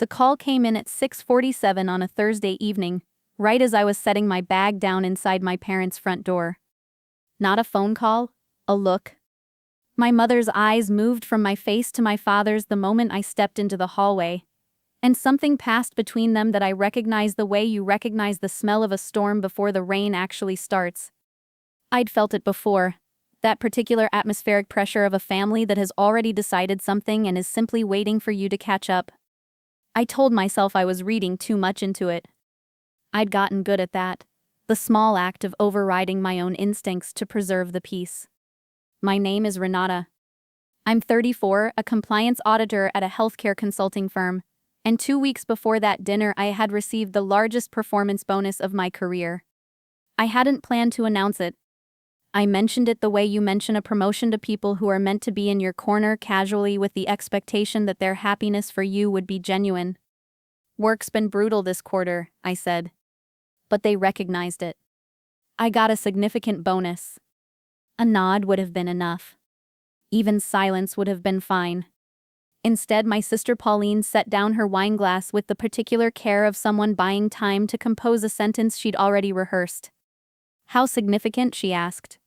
The call came in at 6:47 on a Thursday evening, right as I was setting my bag down inside my parents' front door. Not a phone call, a look. My mother's eyes moved from my face to my father's the moment I stepped into the hallway, and something passed between them that I recognized the way you recognize the smell of a storm before the rain actually starts. I'd felt it before, that particular atmospheric pressure of a family that has already decided something and is simply waiting for you to catch up. I told myself I was reading too much into it. I'd gotten good at that, the small act of overriding my own instincts to preserve the peace. My name is Renata. I'm 34, a compliance auditor at a healthcare consulting firm, and 2 weeks before that dinner I had received the largest performance bonus of my career. I hadn't planned to announce it. I mentioned it the way you mention a promotion to people who are meant to be in your corner casually with the expectation that their happiness for you would be genuine. Work's been brutal this quarter, I said. But they recognized it. I got a significant bonus. A nod would have been enough. Even silence would have been fine. Instead, my sister Pauline set down her wine glass with the particular care of someone buying time to compose a sentence she'd already rehearsed. How significant? She asked.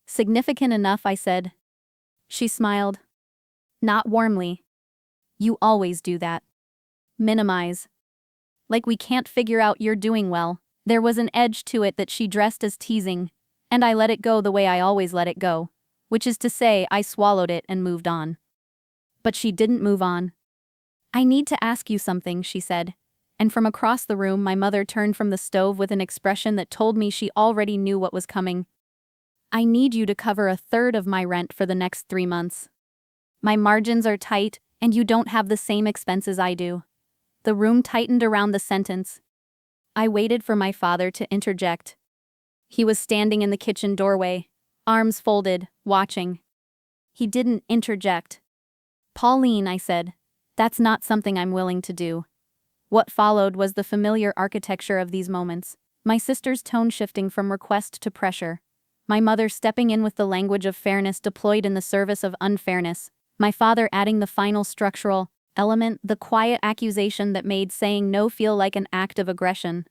Significant enough, I said. She smiled. Not warmly. You always do that. Minimize. Like we can't figure out you're doing well. There was an edge to it that she dressed as teasing, and I let it go the way I always let it go, which is to say I swallowed it and moved on. But she didn't move on. I need to ask you something, she said, and from across the room my mother turned from the stove with an expression that told me she already knew what was coming. I need you to cover 1/3 of my rent for the next 3 months. My margins are tight, and you don't have the same expenses I do. The room tightened around the sentence. I waited for my father to interject. He was standing in the kitchen doorway, arms folded, watching. He didn't interject. Pauline, I said, that's not something I'm willing to do. What followed was the familiar architecture of these moments, my sister's tone shifting from request to pressure, my mother stepping in with the language of fairness deployed in the service of unfairness, my father adding the final structural element, the quiet accusation that made saying no feel like an act of aggression.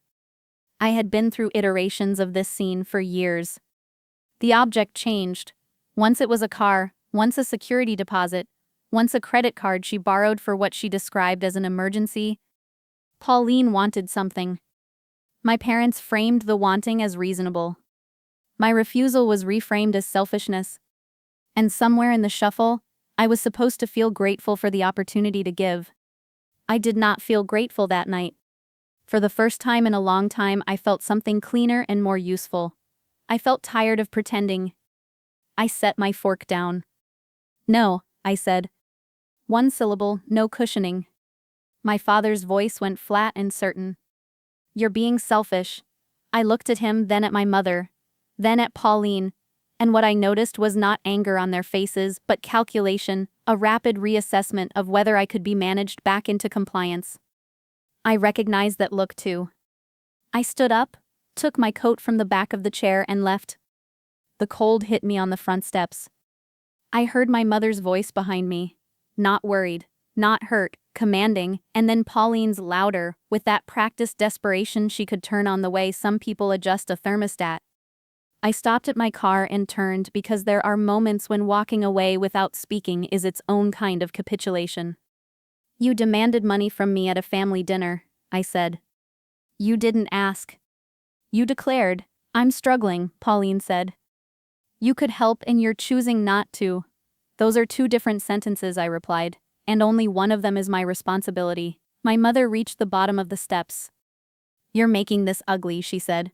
I had been through iterations of this scene for years. The object changed. Once it was a car, once a security deposit, once a credit card she borrowed for what she described as an emergency. Pauline wanted something. My parents framed the wanting as reasonable. My refusal was reframed as selfishness. And somewhere in the shuffle, I was supposed to feel grateful for the opportunity to give. I did not feel grateful that night. For the first time in a long time, I felt something cleaner and more useful. I felt tired of pretending. I set my fork down. No, I said. One syllable, no cushioning. My father's voice went flat and certain. You're being selfish. I looked at him, then at my mother, then at Pauline, and what I noticed was not anger on their faces, but calculation, a rapid reassessment of whether I could be managed back into compliance. I recognized that look too. I stood up, took my coat from the back of the chair and left. The cold hit me on the front steps. I heard my mother's voice behind me, not worried, not hurt, commanding, and then Pauline's louder, with that practiced desperation she could turn on the way some people adjust a thermostat. I stopped at my car and turned because there are moments when walking away without speaking is its own kind of capitulation. You demanded money from me at a family dinner, I said. You didn't ask. You declared, I'm struggling, Pauline said. You could help and you're choosing not to. Those are 2 different sentences, I replied, and only one of them is my responsibility. My mother reached the bottom of the steps. You're making this ugly, she said.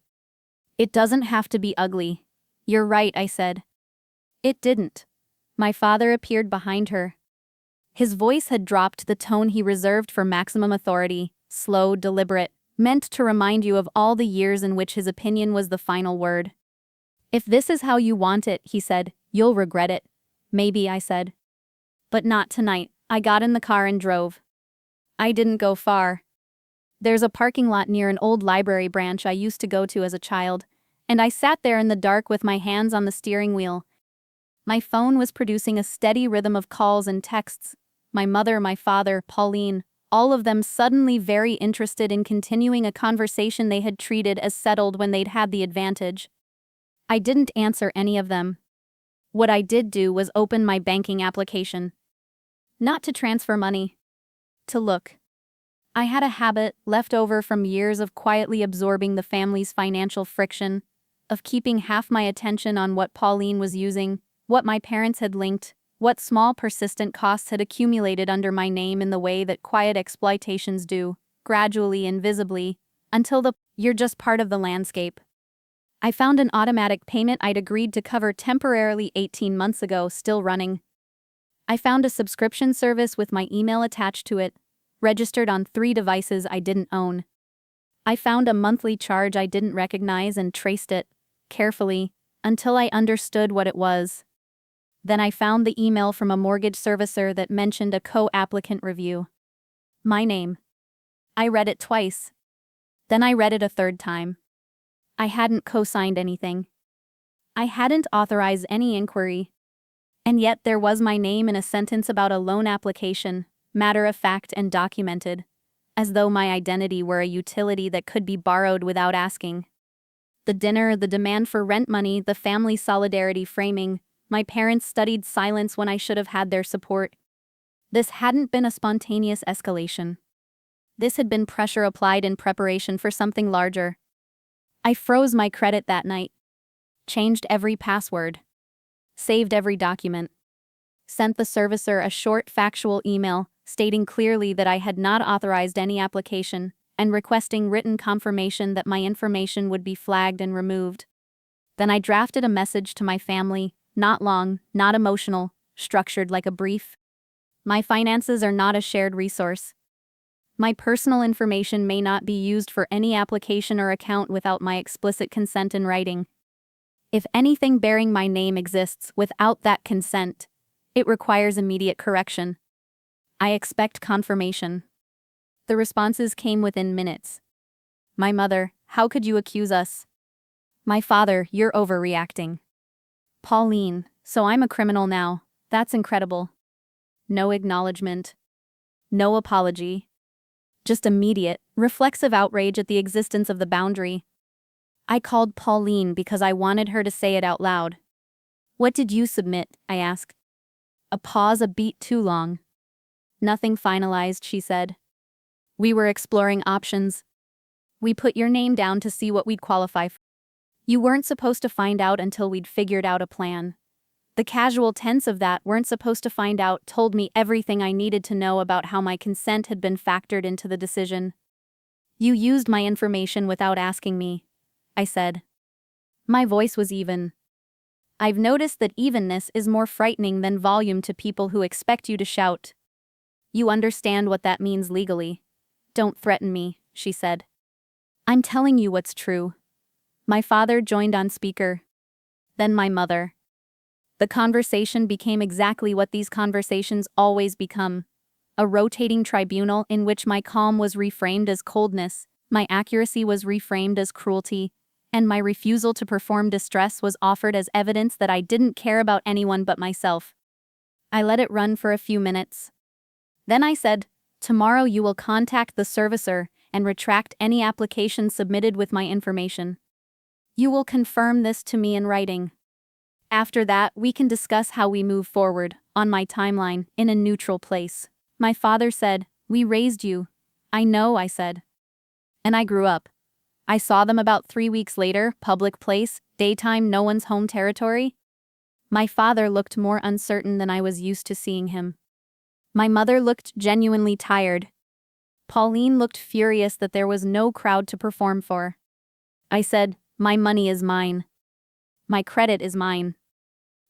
It doesn't have to be ugly. You're right, I said. It didn't. My father appeared behind her. His voice had dropped the tone he reserved for maximum authority, slow, deliberate, meant to remind you of all the years in which his opinion was the final word. If this is how you want it, he said, you'll regret it. Maybe, I said. But not tonight. I got in the car and drove. I didn't go far. There's a parking lot near an old library branch I used to go to as a child, and I sat there in the dark with my hands on the steering wheel. My phone was producing a steady rhythm of calls and texts. My mother, my father, Pauline, all of them suddenly very interested in continuing a conversation they had treated as settled when they'd had the advantage. I didn't answer any of them. What I did do was open my banking application. Not to transfer money. To look. I had a habit, left over from years of quietly absorbing the family's financial friction, of keeping half my attention on what Pauline was using, what my parents had linked, what small persistent costs had accumulated under my name in the way that quiet exploitations do, gradually and visibly, until you're just part of the landscape. I found an automatic payment I'd agreed to cover temporarily 18 months ago still running. I found a subscription service with my email attached to it, registered on 3 devices I didn't own. I found a monthly charge I didn't recognize and traced it, carefully, until I understood what it was. Then I found the email from a mortgage servicer that mentioned a co-applicant review. My name. I read it twice. Then I read it a third time. I hadn't co-signed anything. I hadn't authorized any inquiry. And yet there was my name in a sentence about a loan application, matter-of-fact and documented, as though my identity were a utility that could be borrowed without asking. The dinner, the demand for rent money, the family solidarity framing, my parents studied silence when I should have had their support. This hadn't been a spontaneous escalation. This had been pressure applied in preparation for something larger. I froze my credit that night. Changed every password. Saved every document. Sent the servicer a short factual email stating clearly that I had not authorized any application and requesting written confirmation that my information would be flagged and removed. Then I drafted a message to my family, not long, not emotional, structured like a brief. My finances are not a shared resource. My personal information may not be used for any application or account without my explicit consent in writing. If anything bearing my name exists without that consent, it requires immediate correction. I expect confirmation. The responses came within minutes. My mother, how could you accuse us? My father, you're overreacting. Pauline, so I'm a criminal now. That's incredible. No acknowledgement. No apology. Just immediate, reflexive outrage at the existence of the boundary. I called Pauline because I wanted her to say it out loud. What did you submit? I asked. A pause a beat too long. Nothing finalized, she said. We were exploring options. We put your name down to see what we'd qualify for. You weren't supposed to find out until we'd figured out a plan. The casual tense of that weren't supposed to find out told me everything I needed to know about how my consent had been factored into the decision. You used my information without asking me, I said. My voice was even. I've noticed that evenness is more frightening than volume to people who expect you to shout. You understand what that means legally. Don't threaten me, she said. I'm telling you what's true. My father joined on speaker. Then my mother. The conversation became exactly what these conversations always become. A rotating tribunal in which my calm was reframed as coldness, my accuracy was reframed as cruelty, and my refusal to perform distress was offered as evidence that I didn't care about anyone but myself. I let it run for a few minutes. Then I said, tomorrow you will contact the servicer and retract any application submitted with my information. You will confirm this to me in writing. After that, we can discuss how we move forward, on my timeline, in a neutral place. My father said, we raised you. I know, I said. And I grew up. I saw them about 3 weeks later, public place, daytime, no one's home territory. My father looked more uncertain than I was used to seeing him. My mother looked genuinely tired. Pauline looked furious that there was no crowd to perform for. I said, my money is mine. My credit is mine.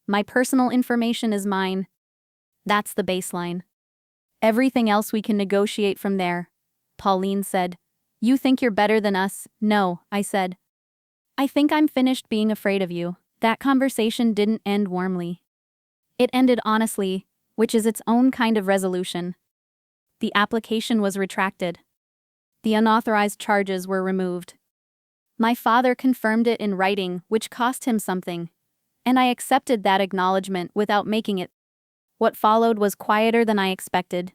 My personal information is mine. That's the baseline. Everything else we can negotiate from there. Pauline said. You think you're better than us? No, I said. I think I'm finished being afraid of you. That conversation didn't end warmly. It ended honestly, which is its own kind of resolution. The application was retracted. The unauthorized charges were removed. My father confirmed it in writing, which cost him something. And I accepted that acknowledgement without making it. What followed was quieter than I expected.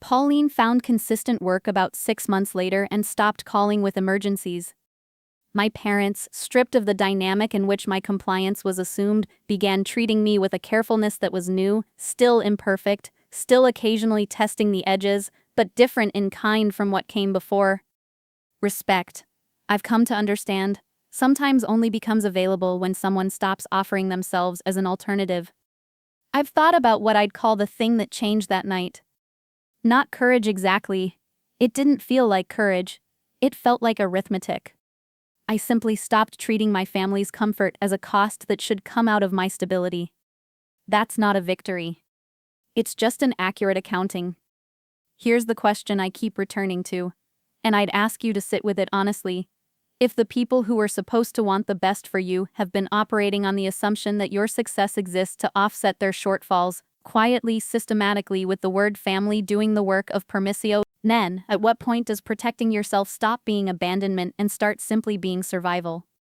Pauline found consistent work about 6 months later and stopped calling with emergencies. My parents, stripped of the dynamic in which my compliance was assumed, began treating me with a carefulness that was new, still imperfect, still occasionally testing the edges, but different in kind from what came before. Respect, I've come to understand, sometimes only becomes available when someone stops offering themselves as an alternative. I've thought about what I'd call the thing that changed that night. Not courage exactly. It didn't feel like courage. It felt like arithmetic. I simply stopped treating my family's comfort as a cost that should come out of my stability. That's not a victory. It's just an accurate accounting. Here's the question I keep returning to, and I'd ask you to sit with it honestly. If the people who were supposed to want the best for you have been operating on the assumption that your success exists to offset their shortfalls, quietly, systematically, with the word family doing the work of permissio, then, at what point does protecting yourself stop being abandonment and start simply being survival?